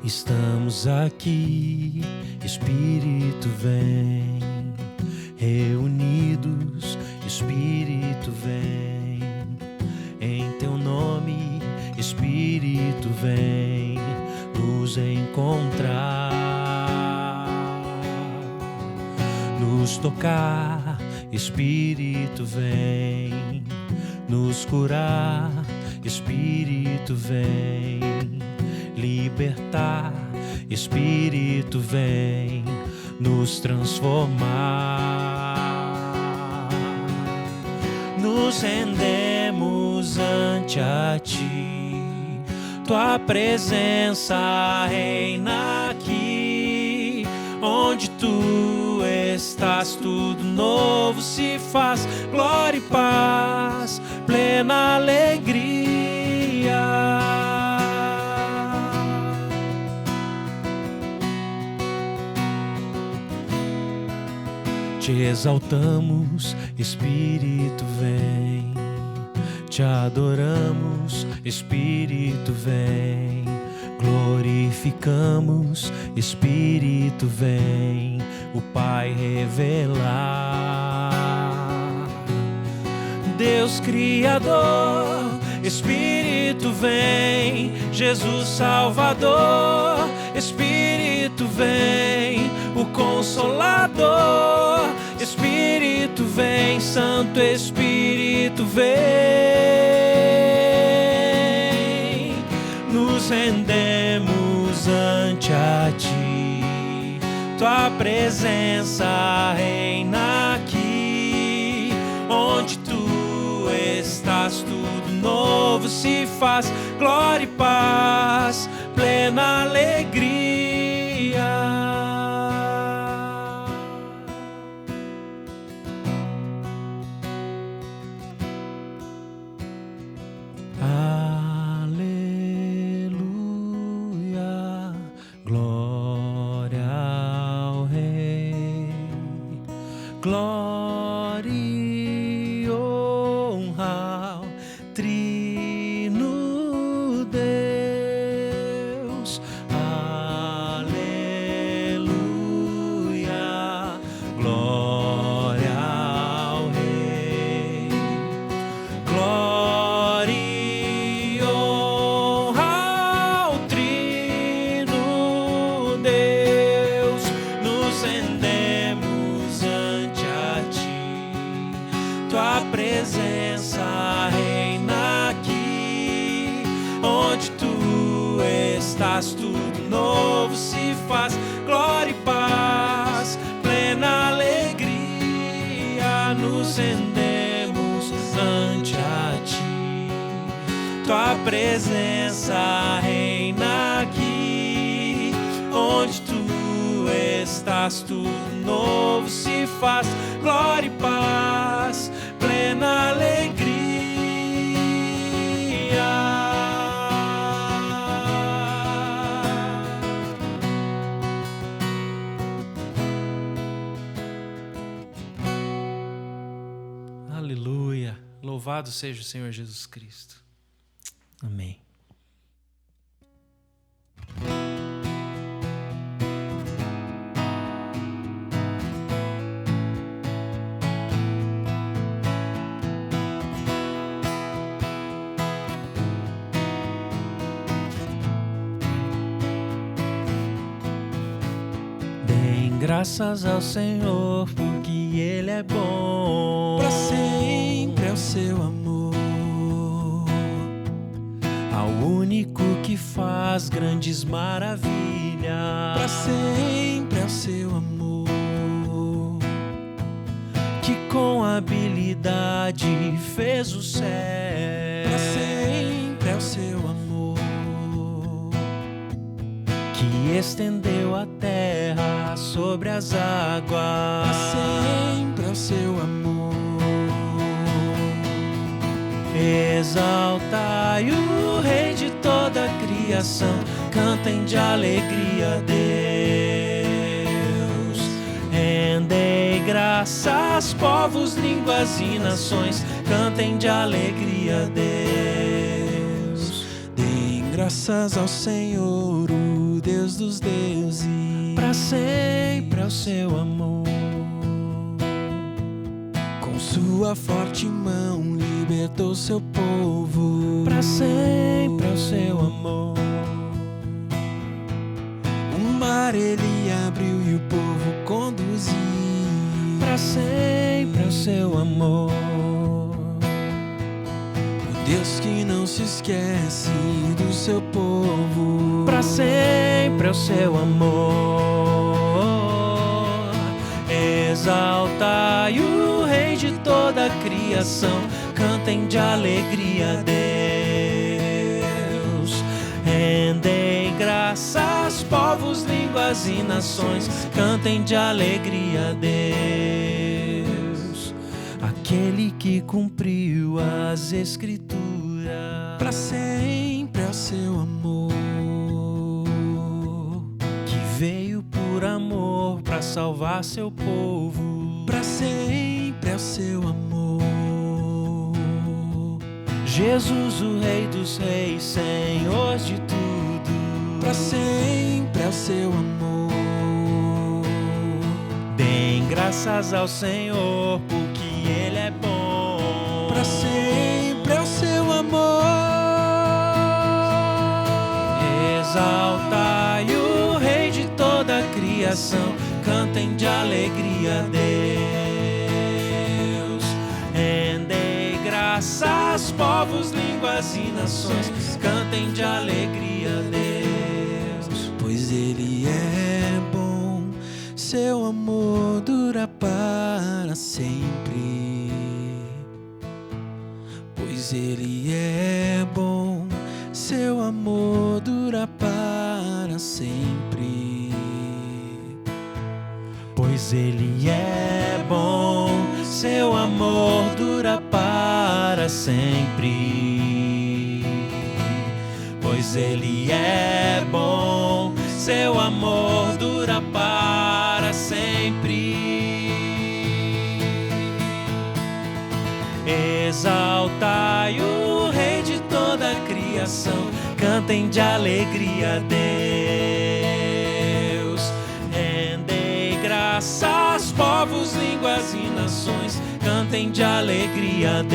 Estamos aqui, Espírito vem, reunidos, Espírito vem, em teu nome, Espírito vem nos encontrar, nos tocar, Espírito vem nos curar, Espírito vem libertar, Espírito vem nos transformar. Nos rendemos ante a ti, tua presença reina aqui. Onde tu estás, tudo novo se faz, glória e paz, plena alegria. Te exaltamos, Espírito vem, te adoramos, Espírito vem, glorificamos, Espírito vem, o Pai revelar. Deus Criador, Espírito vem, Jesus Salvador, Espírito vem, o Consolador, Espírito vem, Santo Espírito vem. Nos rendemos ante a ti, tua presença reina aqui. Onde tu estás, tudo novo se faz, glória e paz, plena alegria. Aleluia, glória ao Rei, glória e honra ao Trino Deus. Aleluia, glória ao Rei, glória e honra ao Trino Deus. Nos rendemos ante a ti, tua presença reina aqui. Onde tu estás, tudo novo se faz, glória e paz, plena alegria. Nos rendemos ante a ti, tua presença reina aqui. Onde tu estás, tudo novo se faz, glória e paz, plena alegria. Aleluia, louvado seja o Senhor Jesus Cristo. Amém. Deem graças ao Senhor, porque Ele é bom. Pra sempre é o seu amor, Ao único que faz grandes maravilhas. pra sempre é o seu amor, Que com habilidade fez o céu. pra sempre é o seu amor, Que estendeu a terra sobre as águas. pra sempre é o seu amor. Exaltai o Rei de toda a criação, cantem de alegria a Deus. Rendei graças, povos, línguas e nações, cantem de alegria a Deus. Deem graças ao Senhor, o Deus dos deuses. Para sempre é o seu amor. Com sua forte mão libertou seu povo. Para sempre é o seu amor. O mar ele abriu e o povo conduziu. Para sempre é o seu amor. O Deus que não se esquece do seu povo. Para sempre é o seu amor. Exaltai o Rei de toda a criação, cantem de alegria a Deus. Rendei graças, povos, línguas e nações, cantem de alegria a Deus. Aquele que cumpriu as Escrituras. Para sempre é o seu amor. Que veio por amor para salvar seu povo. Para sempre é o seu amor. Jesus, o Rei dos Reis, Senhor de tudo. Para sempre é o seu amor. Deem graças ao Senhor, porque Ele é bom. Para sempre é o seu amor. Exaltai o Rei de toda a criação, cantem de alegria a Deus. Rendei graças, povos, línguas e nações, cantem de alegria a Deus. Pois Ele é bom, seu amor dura para sempre. Pois Ele é bom, seu amor dura para sempre. Pois Ele é bom, seu amor dura para sempre. Pois Ele é bom, seu amor dura para sempre. Exaltai o Rei de toda a criação, cantem de alegria a Deus. Rendei graças, povos, línguas e nações, cantem de alegria a Deus.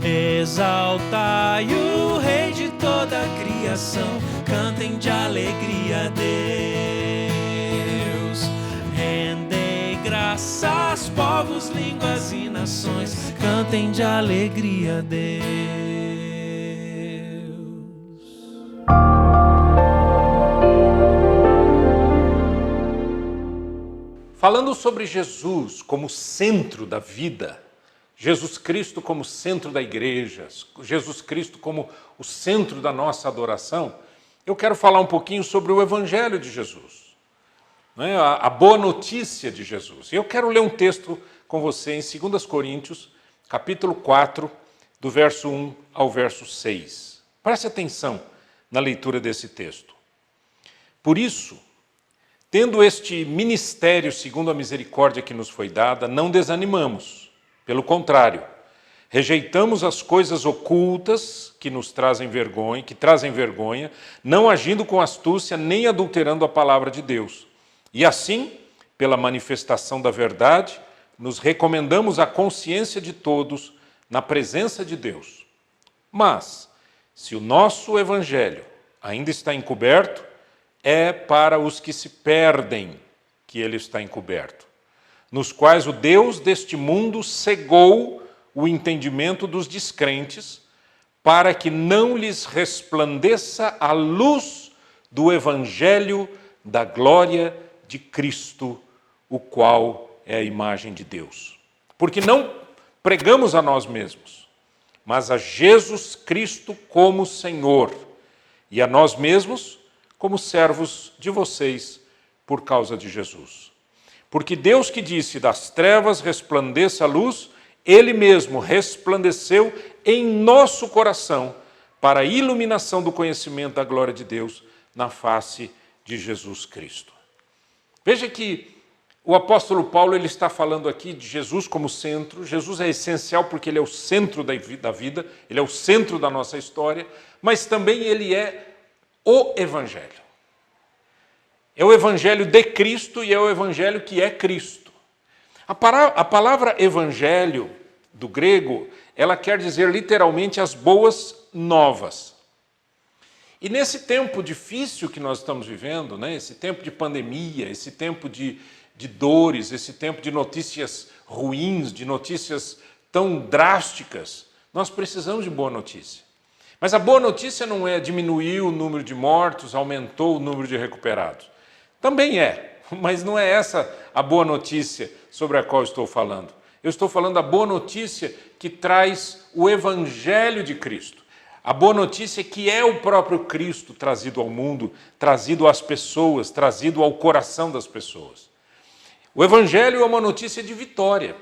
Exaltai o Rei de toda a criação, cantem de alegria a Deus. Rendei graças, povos, línguas e nações, cantem de alegria a Deus. Falando sobre Jesus como centro da vida, Jesus Cristo como centro da igreja, Jesus Cristo como o centro da nossa adoração, eu quero falar um pouquinho sobre o Evangelho de Jesus, né? A boa notícia de Jesus. E eu quero ler um texto com você em 2 Coríntios, capítulo 4, do verso 1 ao verso 6. Preste atenção na leitura desse texto. Por isso, tendo este ministério segundo a misericórdia que nos foi dada, não desanimamos. Pelo contrário, rejeitamos as coisas ocultas que nos trazem vergonha, não agindo com astúcia nem adulterando a palavra de Deus. E assim, pela manifestação da verdade, nos recomendamos à consciência de todos na presença de Deus. Mas, se o nosso evangelho ainda está encoberto, é para os que se perdem que ele está encoberto, nos quais o Deus deste mundo cegou o entendimento dos descrentes, para que não lhes resplandeça a luz do Evangelho da glória de Cristo, o qual é a imagem de Deus. Porque não pregamos a nós mesmos, mas a Jesus Cristo como Senhor, e a nós mesmos como servos de vocês por causa de Jesus. Porque Deus que disse, das trevas resplandeça a luz, Ele mesmo resplandeceu em nosso coração para a iluminação do conhecimento da glória de Deus na face de Jesus Cristo. Veja que o apóstolo Paulo ele está falando aqui de Jesus como centro. Jesus é essencial porque Ele é o centro da vida, Ele é o centro da nossa história, mas também Ele é o Evangelho. É o Evangelho de Cristo e é o Evangelho que é Cristo. A palavra Evangelho, do grego, ela quer dizer literalmente as boas novas. E nesse tempo difícil que nós estamos vivendo, né, esse tempo de pandemia, esse tempo de dores, esse tempo de notícias ruins, de notícias tão drásticas, nós precisamos de boa notícia. Mas a boa notícia não é diminuir o número de mortos, aumentou o número de recuperados. Também é, mas não é essa a boa notícia sobre a qual eu estou falando. Eu estou falando da boa notícia que traz o Evangelho de Cristo. A boa notícia que é o próprio Cristo trazido ao mundo, trazido às pessoas, trazido ao coração das pessoas. O Evangelho é uma notícia de vitória.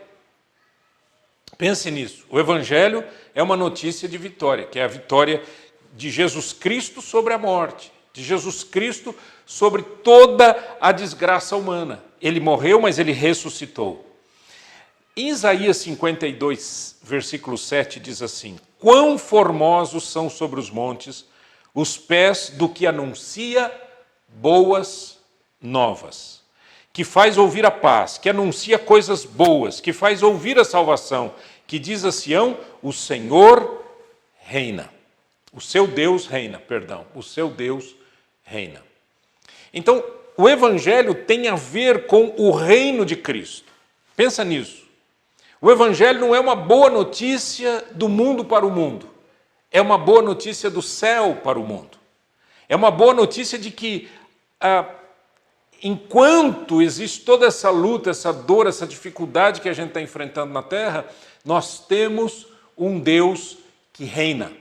Pense nisso. O Evangelho é uma notícia de vitória, que é a vitória de Jesus Cristo sobre a morte, de Jesus Cristo sobre toda a desgraça humana. Ele morreu, mas ele ressuscitou. Em Isaías 52, versículo 7, diz assim: quão formosos são sobre os montes os pés do que anuncia boas novas, que faz ouvir a paz, que anuncia coisas boas, que faz ouvir a salvação, que diz a Sião: o Senhor reina. O seu Deus reina, o seu Deus reina. Então, o Evangelho tem a ver com o reino de Cristo. Pensa nisso. O Evangelho não é uma boa notícia do mundo para o mundo. É uma boa notícia do céu para o mundo. É uma boa notícia de que, enquanto existe toda essa luta, essa dor, essa dificuldade que a gente está enfrentando na Terra, nós temos um Deus que reina.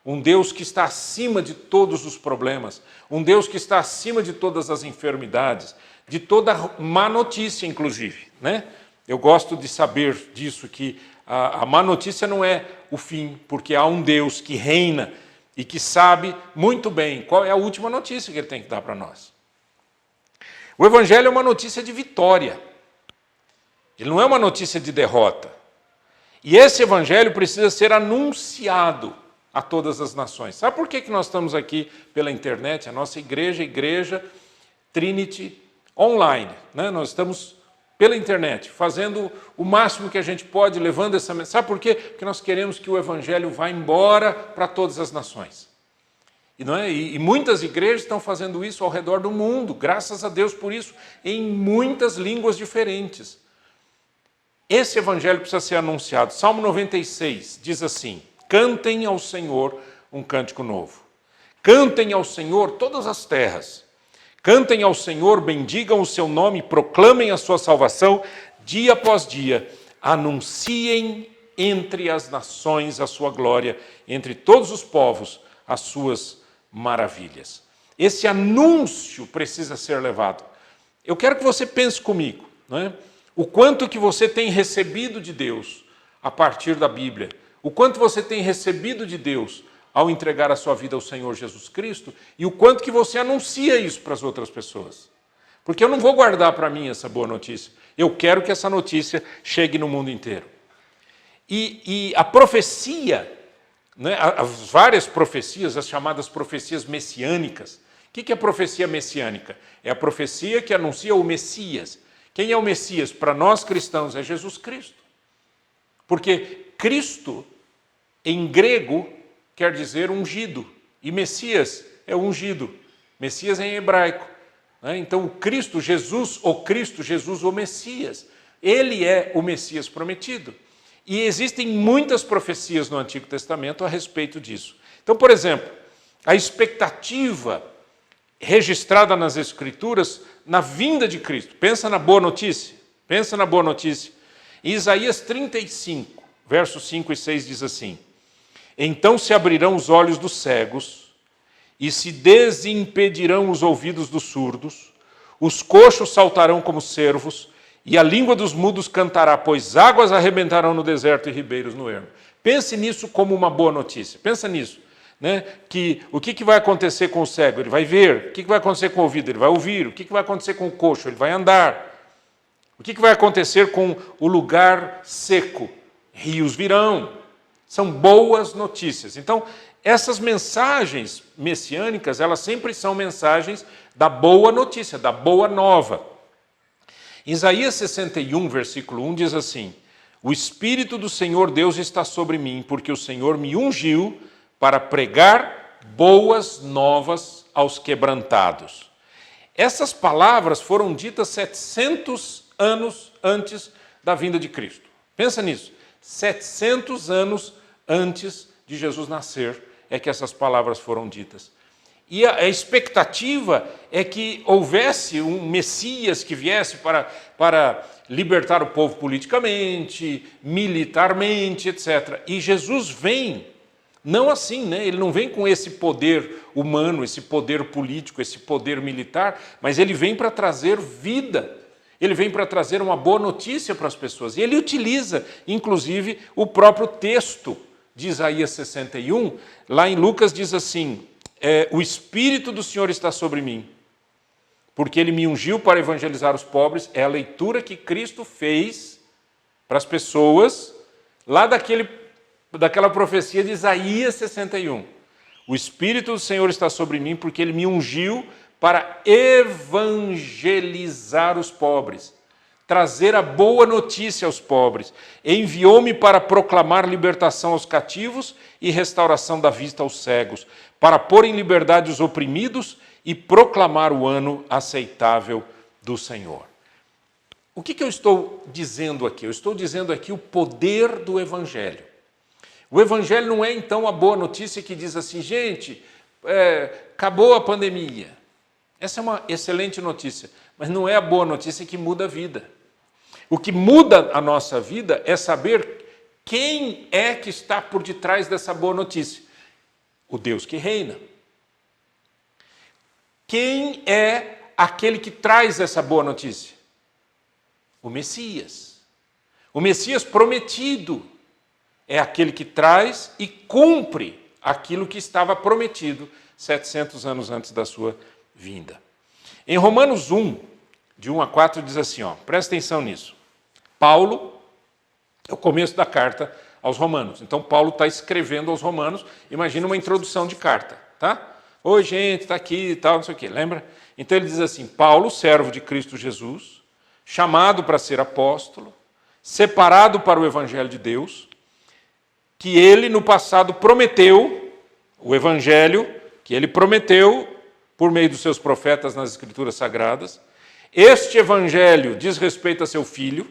Um Deus que está acima de todos os problemas. Um Deus que está acima de todas as enfermidades. De toda má notícia, inclusive, né? Eu gosto de saber disso, que a má notícia não é o fim, porque há um Deus que reina e que sabe muito bem qual é a última notícia que Ele tem que dar para nós. O Evangelho é uma notícia de vitória. Ele não é uma notícia de derrota. E esse Evangelho precisa ser anunciado a todas as nações. Sabe por que nós estamos aqui pela internet? A nossa igreja Trinity Online, né? Nós estamos pela internet, fazendo o máximo que a gente pode, levando essa mensagem. Sabe por quê? Porque nós queremos que o Evangelho vá embora para todas as nações. E muitas igrejas estão fazendo isso ao redor do mundo, graças a Deus por isso, em muitas línguas diferentes. Esse Evangelho precisa ser anunciado. Salmo 96 diz assim: cantem ao Senhor um cântico novo. Cantem ao Senhor todas as terras. Cantem ao Senhor, bendigam o seu nome, proclamem a sua salvação, dia após dia. Anunciem entre as nações a sua glória, entre todos os povos as suas maravilhas. Esse anúncio precisa ser levado. Eu quero que você pense comigo, né? O quanto que você tem recebido de Deus a partir da Bíblia, o quanto você tem recebido de Deus ao entregar a sua vida ao Senhor Jesus Cristo, e o quanto que você anuncia isso para as outras pessoas. Porque eu não vou guardar para mim essa boa notícia. Eu quero que essa notícia chegue no mundo inteiro. E a profecia, né, as várias profecias, as chamadas profecias messiânicas. O que é a profecia messiânica? É a profecia que anuncia o Messias. Quem é o Messias? Para nós cristãos é Jesus Cristo. Porque Cristo, em grego, quer dizer ungido, e Messias é ungido. Messias é em hebraico. Então, o Cristo Jesus, o Messias, ele é o Messias prometido. E existem muitas profecias no Antigo Testamento a respeito disso. Então, por exemplo, a expectativa registrada nas Escrituras na vinda de Cristo. Pensa na boa notícia. Em Isaías 35, versos 5 e 6 diz assim: então se abrirão os olhos dos cegos e se desimpedirão os ouvidos dos surdos, os coxos saltarão como cervos e a língua dos mudos cantará, pois águas arrebentarão no deserto e ribeiros no ermo. Pense nisso como uma boa notícia. Pensa nisso, né? Que o que vai acontecer com o cego? Ele vai ver. O que vai acontecer com o ouvido? Ele vai ouvir. O que vai acontecer com o coxo? Ele vai andar. O que vai acontecer com o lugar seco? Rios virão. São boas notícias. Então, essas mensagens messiânicas, elas sempre são mensagens da boa notícia, da boa nova. Isaías 61, versículo 1 diz assim: o Espírito do Senhor Deus está sobre mim, porque o Senhor me ungiu para pregar boas novas aos quebrantados. Essas palavras foram ditas 700 anos antes da vinda de Cristo. Pensa nisso, 700 anos antes de Jesus nascer é que essas palavras foram ditas. E a expectativa é que houvesse um Messias que viesse para libertar o povo politicamente, militarmente, etc. E Jesus vem, não assim, né? Ele não vem com esse poder humano, esse poder político, esse poder militar, mas ele vem para trazer vida. Ele vem para trazer uma boa notícia para as pessoas. E ele utiliza, inclusive, o próprio texto de Isaías 61. Lá em Lucas diz assim: o Espírito do Senhor está sobre mim, porque ele me ungiu para evangelizar os pobres. É a leitura que Cristo fez para as pessoas lá daquela profecia de Isaías 61. O Espírito do Senhor está sobre mim, porque ele me ungiu para evangelizar os pobres, trazer a boa notícia aos pobres. Enviou-me para proclamar libertação aos cativos e restauração da vista aos cegos, para pôr em liberdade os oprimidos e proclamar o ano aceitável do Senhor. O que eu estou dizendo aqui? Eu estou dizendo aqui o poder do Evangelho. O Evangelho não é, então, a boa notícia que diz assim: gente, acabou a pandemia. Essa é uma excelente notícia, mas não é a boa notícia que muda a vida. O que muda a nossa vida é saber quem é que está por detrás dessa boa notícia. O Deus que reina. Quem é aquele que traz essa boa notícia? O Messias. O Messias prometido é aquele que traz e cumpre aquilo que estava prometido 700 anos antes da sua vinda. Em Romanos 1, de 1 a 4, diz assim, presta atenção nisso. Paulo, é o começo da carta aos Romanos. Então, Paulo está escrevendo aos Romanos, imagina uma introdução de carta, tá? Oi, gente, está aqui e tal, não sei o quê, lembra? Então, ele diz assim: Paulo, servo de Cristo Jesus, chamado para ser apóstolo, separado para o Evangelho de Deus, que ele no passado prometeu, o Evangelho que ele prometeu por meio dos seus profetas nas Escrituras Sagradas. Este Evangelho diz respeito a seu Filho,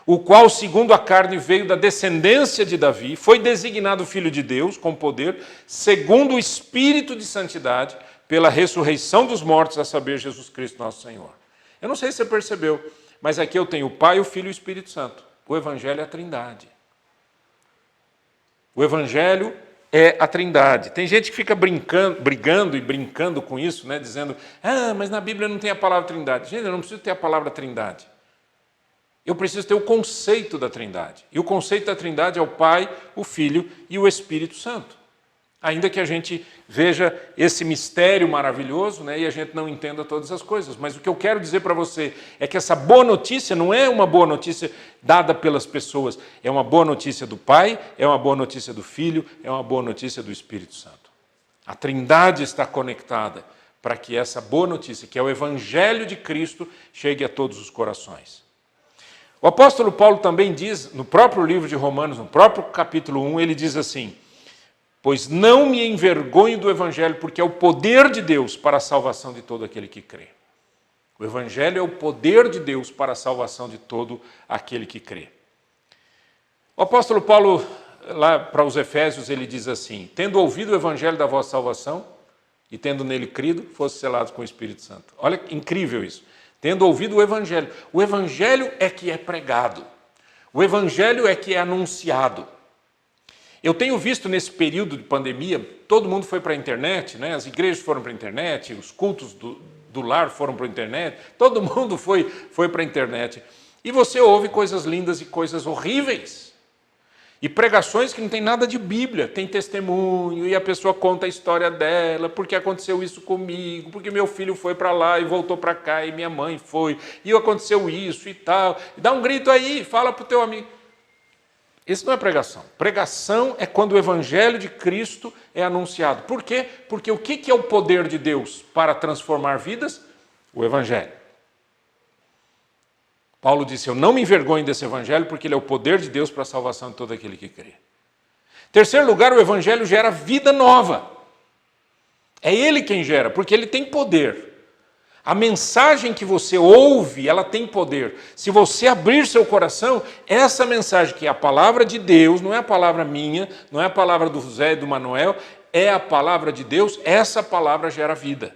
o qual, segundo a carne, veio da descendência de Davi, foi designado Filho de Deus, com poder, segundo o Espírito de Santidade, pela ressurreição dos mortos, a saber, Jesus Cristo nosso Senhor. Eu não sei se você percebeu, mas aqui eu tenho o Pai, o Filho e o Espírito Santo. O Evangelho é a Trindade. O Evangelho é a Trindade. Tem gente que fica brigando e brincando com isso, né, dizendo: mas na Bíblia não tem a palavra Trindade. Gente, eu não preciso ter a palavra Trindade. Eu preciso ter o conceito da Trindade. E o conceito da Trindade é o Pai, o Filho e o Espírito Santo. Ainda que a gente veja esse mistério maravilhoso, né, e a gente não entenda todas as coisas. Mas o que eu quero dizer para você é que essa boa notícia não é uma boa notícia dada pelas pessoas. É uma boa notícia do Pai, é uma boa notícia do Filho, é uma boa notícia do Espírito Santo. A Trindade está conectada para que essa boa notícia, que é o Evangelho de Cristo, chegue a todos os corações. O apóstolo Paulo também diz, no próprio livro de Romanos, no próprio capítulo 1, ele diz assim: pois não me envergonho do Evangelho, porque é o poder de Deus para a salvação de todo aquele que crê. O Evangelho é o poder de Deus para a salvação de todo aquele que crê. O apóstolo Paulo, lá para os Efésios, ele diz assim: tendo ouvido o Evangelho da vossa salvação, e tendo nele crido, fosse selados com o Espírito Santo. Olha que incrível isso. Tendo ouvido o Evangelho. O Evangelho é que é pregado. O Evangelho é que é anunciado. Eu tenho visto nesse período de pandemia, todo mundo foi para a internet, né? As igrejas foram para a internet, os cultos do lar foram para a internet, todo mundo foi para a internet. E você ouve coisas lindas e coisas horríveis. E pregações que não tem nada de Bíblia, tem testemunho, e a pessoa conta a história dela, porque aconteceu isso comigo, porque meu filho foi para lá e voltou para cá, e minha mãe foi, e aconteceu isso e tal. Dá um grito aí, fala para o teu amigo. Isso não é pregação. Pregação é quando o evangelho de Cristo é anunciado. Por quê? Porque o que é o poder de Deus para transformar vidas? O evangelho. Paulo disse, eu não me envergonho desse evangelho porque ele é o poder de Deus para a salvação de todo aquele que crê. Em terceiro lugar, o evangelho gera vida nova. É ele quem gera, porque ele tem poder. A mensagem que você ouve, ela tem poder. Se você abrir seu coração, essa mensagem que é a palavra de Deus, não é a palavra minha, não é a palavra do Zé e do Manuel, é a palavra de Deus, essa palavra gera vida.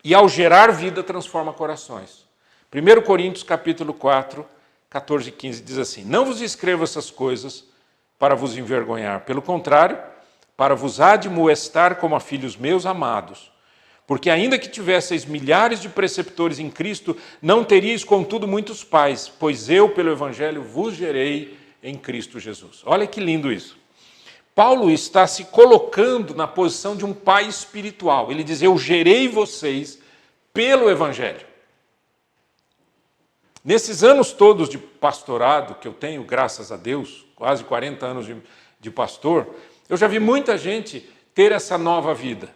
E ao gerar vida, transforma corações. 1 Coríntios capítulo 4, 14 e 15 diz assim, não vos escrevo essas coisas para vos envergonhar, pelo contrário, para vos admoestar como a filhos meus amados. Porque ainda que tivesseis milhares de preceptores em Cristo, não teríeis, contudo, muitos pais, pois eu, pelo Evangelho, vos gerei em Cristo Jesus. Olha que lindo isso. Paulo está se colocando na posição de um pai espiritual. Ele diz, eu gerei vocês pelo Evangelho. Nesses anos todos de pastorado que eu tenho, graças a Deus, quase 40 anos de pastor, eu já vi muita gente ter essa nova vida.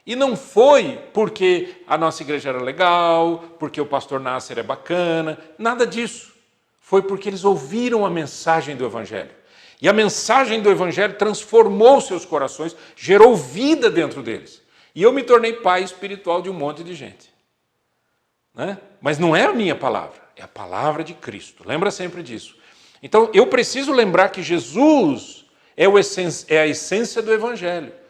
E não foi porque a nossa igreja era legal, porque o pastor Nasser é bacana, nada disso. Foi porque eles ouviram a mensagem do Evangelho. E a mensagem do Evangelho transformou seus corações, gerou vida dentro deles. E eu me tornei pai espiritual de um monte de gente. Né? Mas não é a minha palavra, é a palavra de Cristo. Lembra sempre disso. Então, eu preciso lembrar que Jesus é a essência do Evangelho.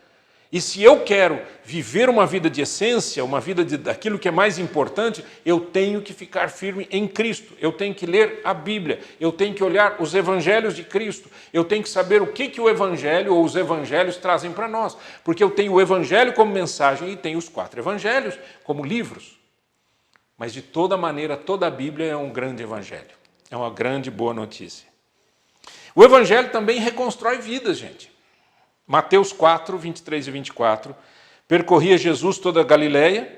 E se eu quero viver uma vida de essência, uma vida daquilo que é mais importante, eu tenho que ficar firme em Cristo. Eu tenho que ler a Bíblia, eu tenho que olhar os evangelhos de Cristo, eu tenho que saber o que o evangelho ou os evangelhos trazem para nós. Porque eu tenho o evangelho como mensagem e tenho os 4 evangelhos como livros. Mas de toda maneira, toda a Bíblia é um grande evangelho. É uma grande boa notícia. O evangelho também reconstrói vidas, gente. Mateus 4, 23 e 24, percorria Jesus toda a Galileia,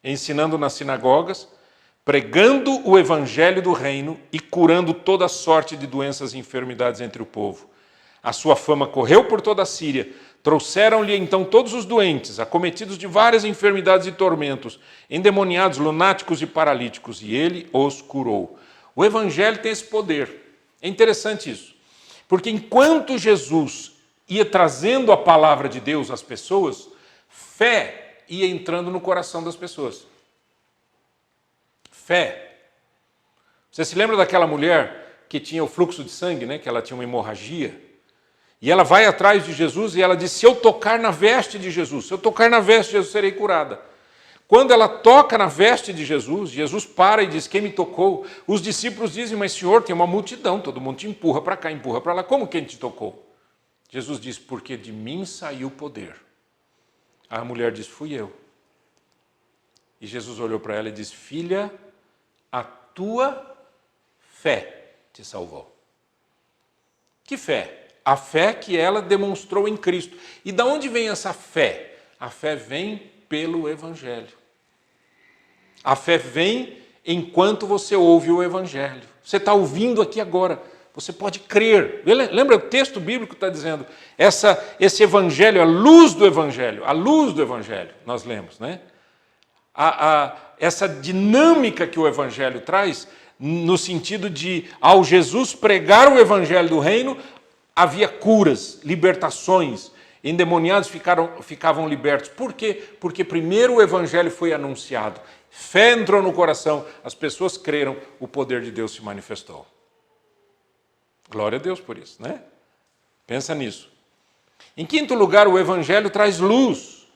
ensinando nas sinagogas, pregando o evangelho do reino e curando toda sorte de doenças e enfermidades entre o povo. A sua fama correu por toda a Síria, trouxeram-lhe então todos os doentes, acometidos de várias enfermidades e tormentos, endemoniados, lunáticos e paralíticos, e ele os curou. O evangelho tem esse poder. É interessante isso, porque enquanto Jesus ia trazendo a palavra de Deus às pessoas, fé ia entrando no coração das pessoas. Fé. Você se lembra daquela mulher que tinha o fluxo de sangue, né? Que ela tinha uma hemorragia? E ela vai atrás de Jesus e ela diz, se eu tocar na veste de Jesus, se eu tocar na veste de Jesus, serei curada. Quando ela toca na veste de Jesus, Jesus para e diz, quem me tocou? Os discípulos dizem, mas Senhor, tem uma multidão, todo mundo te empurra para cá, empurra para lá. Como quem te tocou? Jesus diz, porque de mim saiu o poder. A mulher diz, fui eu. E Jesus olhou para ela e disse, filha, a tua fé te salvou. Que fé? A fé que ela demonstrou em Cristo. E de onde vem essa fé? A fé vem pelo Evangelho. A fé vem enquanto você ouve o Evangelho. Você está ouvindo aqui agora. Você pode crer. Lembra, o texto bíblico está dizendo, esse evangelho, a luz do evangelho, nós lemos, né? Essa dinâmica que o evangelho traz, no sentido de, ao Jesus pregar o evangelho do reino, havia curas, libertações, endemoniados ficavam libertos. Por quê? Porque primeiro o evangelho foi anunciado, fé entrou no coração, as pessoas creram, o poder de Deus se manifestou. Glória a Deus por isso, né? Pensa nisso. Em quinto lugar, o Evangelho traz luz.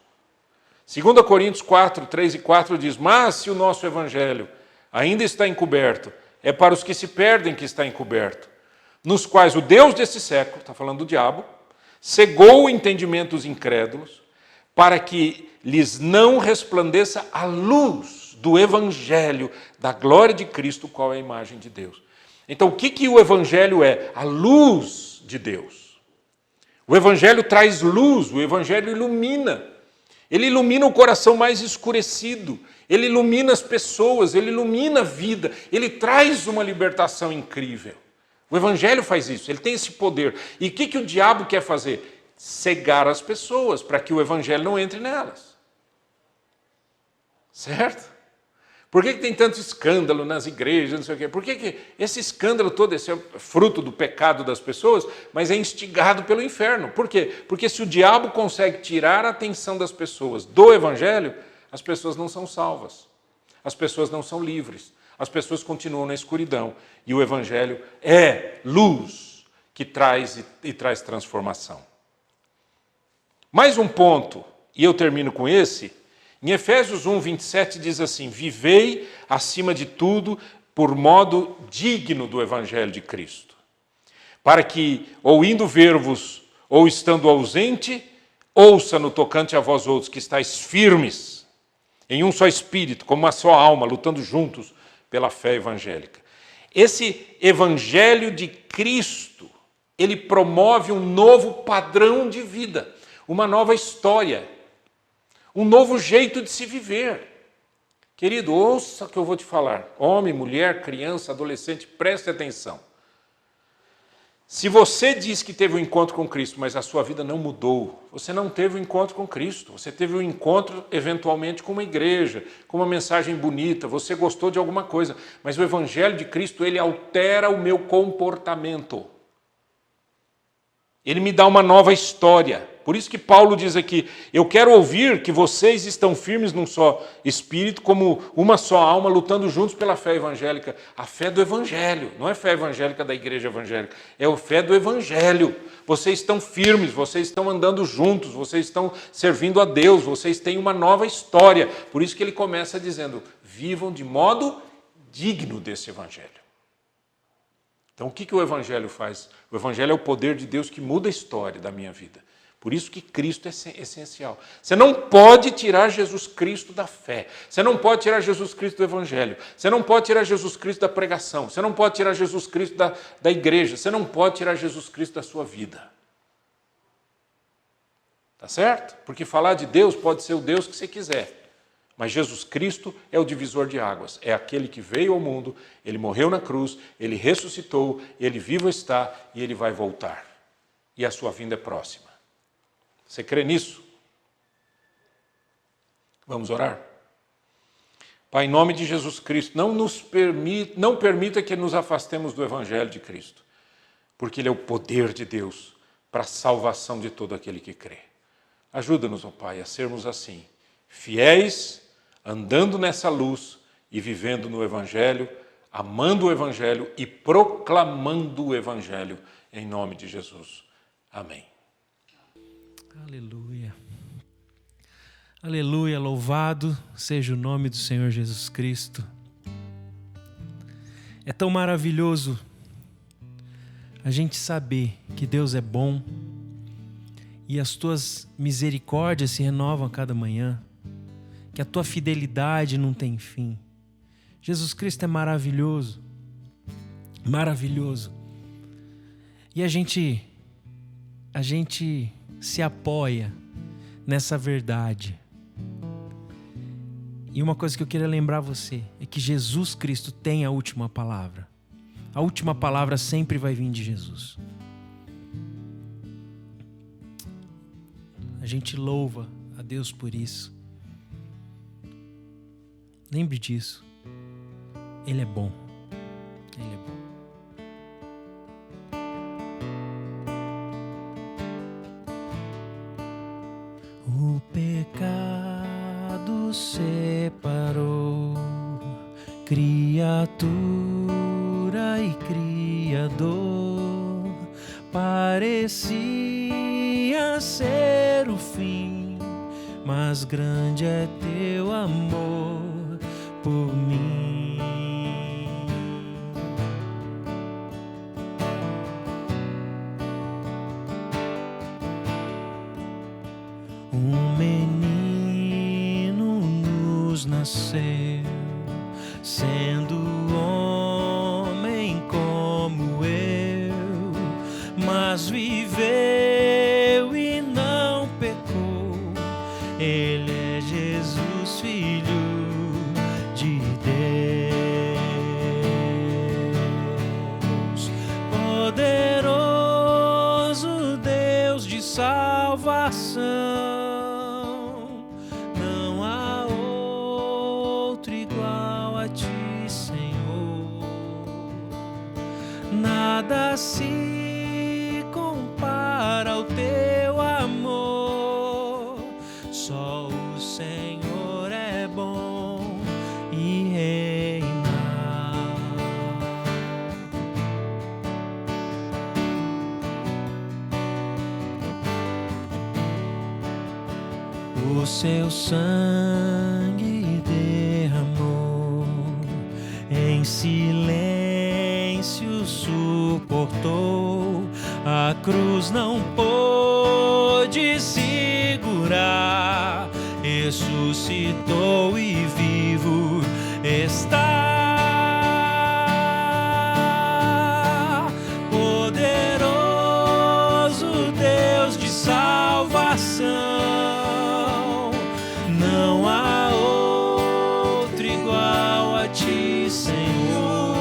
2 Coríntios 4, 3 e 4 diz, mas se o nosso Evangelho ainda está encoberto, é para os que se perdem que está encoberto, nos quais o Deus desse século, está falando do diabo, cegou o entendimento dos incrédulos, para que lhes não resplandeça a luz do Evangelho, da glória de Cristo, qual é a imagem de Deus. Então, o que o Evangelho é? A luz de Deus. O Evangelho traz luz, o Evangelho ilumina. Ele ilumina o coração mais escurecido, ele ilumina as pessoas, ele ilumina a vida, ele traz uma libertação incrível. O Evangelho faz isso, ele tem esse poder. E o que o diabo quer fazer? Cegar as pessoas para que o Evangelho não entre nelas. Certo? Por que tem tanto escândalo nas igrejas, não sei o quê? Por que esse escândalo todo, esse é fruto do pecado das pessoas, mas é instigado pelo inferno? Por quê? Porque se o diabo consegue tirar a atenção das pessoas do Evangelho, as pessoas não são salvas, as pessoas não são livres, as pessoas continuam na escuridão. E o Evangelho é luz que traz e traz transformação. Mais um ponto, e eu termino com esse. Em Efésios 1, 27 diz assim: vivei acima de tudo por modo digno do Evangelho de Cristo, para que, ou indo ver-vos, ou estando ausente, ouça no tocante a vós outros que estáis firmes, em um só espírito, como uma só alma, lutando juntos pela fé evangélica. Esse Evangelho de Cristo, ele promove um novo padrão de vida, uma nova história, um novo jeito de se viver. Querido, ouça o que eu vou te falar. Homem, mulher, criança, adolescente, preste atenção. Se você diz que teve um encontro com Cristo, mas a sua vida não mudou, você não teve um encontro com Cristo. Você teve um encontro, eventualmente, com uma igreja, com uma mensagem bonita, você gostou de alguma coisa, mas o Evangelho de Cristo, ele altera o meu comportamento. Ele me dá uma nova história. Por isso que Paulo diz aqui: eu quero ouvir que vocês estão firmes num só espírito, como uma só alma, lutando juntos pela fé evangélica. A fé do Evangelho, não é fé evangélica da igreja evangélica, é a fé do Evangelho. Vocês estão firmes, vocês estão andando juntos, vocês estão servindo a Deus, vocês têm uma nova história. Por isso que ele começa dizendo: vivam de modo digno desse Evangelho. Então o que o Evangelho faz? O Evangelho é o poder de Deus que muda a história da minha vida. Por isso que Cristo é essencial. Você não pode tirar Jesus Cristo da fé. Você não pode tirar Jesus Cristo do Evangelho. Você não pode tirar Jesus Cristo da pregação. Você não pode tirar Jesus Cristo da igreja. Você não pode tirar Jesus Cristo da sua vida. Tá certo? Porque falar de Deus pode ser o Deus que você quiser. Mas Jesus Cristo é o divisor de águas. É aquele que veio ao mundo, ele morreu na cruz, ele ressuscitou, ele vivo está e ele vai voltar. E a sua vinda é próxima. Você crê nisso? Vamos orar? Pai, em nome de Jesus Cristo, não permita que nos afastemos do Evangelho de Cristo, porque ele é o poder de Deus para a salvação de todo aquele que crê. Ajuda-nos, ó Pai, a sermos assim, fiéis, andando nessa luz e vivendo no Evangelho, amando o Evangelho e proclamando o Evangelho, em nome de Jesus. Amém. Aleluia. Aleluia, louvado seja o nome do Senhor Jesus Cristo. É tão maravilhoso a gente saber que Deus é bom e as tuas misericórdias se renovam a cada manhã, que a tua fidelidade não tem fim. Jesus Cristo é maravilhoso, maravilhoso. E a gente se apoia nessa verdade. E uma coisa que eu queria lembrar você é que Jesus Cristo tem a última palavra. A última palavra sempre vai vir de Jesus. A gente louva a Deus por isso. Lembre disso. Ele é bom. Ele é bom. O pecado separou criatura e criador. Parecia ser o fim, mas grande é teu amor por mim. Um menino nos nasceu, sendo homem como eu, mas viveu e não pecou. Ele é Jesus, Filho de Deus. seu sangue derramou, em silêncio suportou, a cruz não pôde segurar, ressuscitou e vivo está. Poderoso Deus de salvação, não há outro igual a ti, Senhor.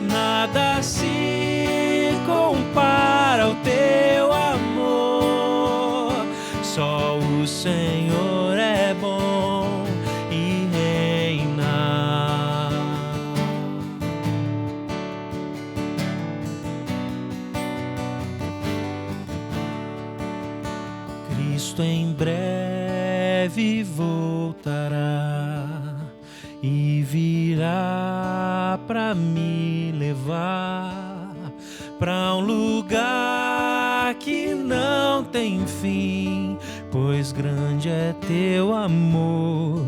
Nada se compara ao teu amor. Só o Senhor é bom e reina. Cristo em breve voltará e virá para me levar para um lugar que não tem fim, pois grande é teu amor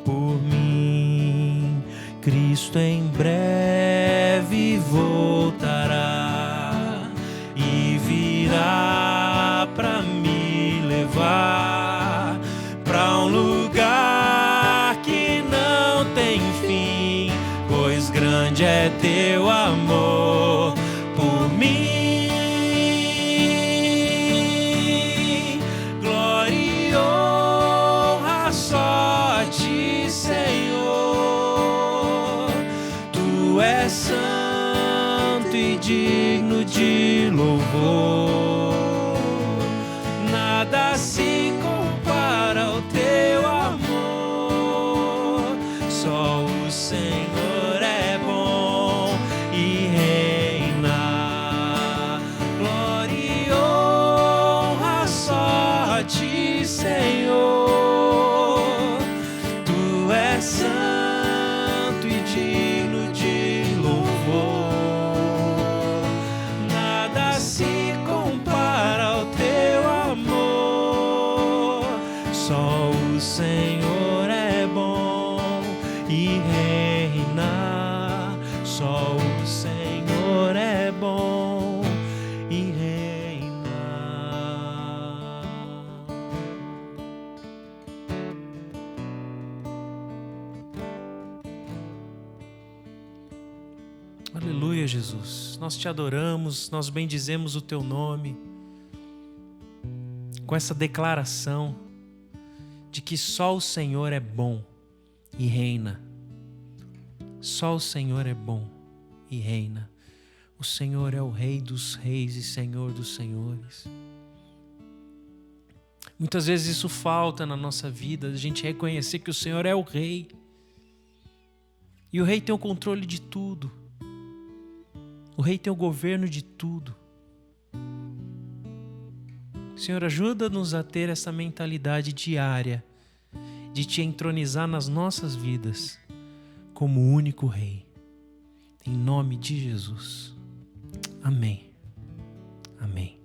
por mim. Cristo em breve voltará e virá para me levar para um lugar que não tem fim, pois grande é teu amor por mim. Glória e honra só a ti, Senhor. Tu és santo e digno de louvor. Nada se compara ao teu amor. Só o Senhor é bom e reina. Glória e honra só a ti, Senhor. Tu és santo e digno de louvor. Nada se compara ao teu amor. Só o Senhor é bom e reina. Só o Senhor é bom e reina. Aleluia, Jesus. Nós te adoramos, nós bendizemos o teu nome com essa declaração de que só o Senhor é bom e reina. Só o Senhor é bom e reina. O Senhor é o Rei dos reis e Senhor dos senhores. Muitas vezes isso falta na nossa vida, a gente reconhecer que o Senhor é o Rei. E o Rei tem o controle de tudo. O Rei tem o governo de tudo. Senhor, ajuda-nos a ter essa mentalidade diária de te entronizar nas nossas vidas como o único Rei. Em nome de Jesus. Amém. Amém.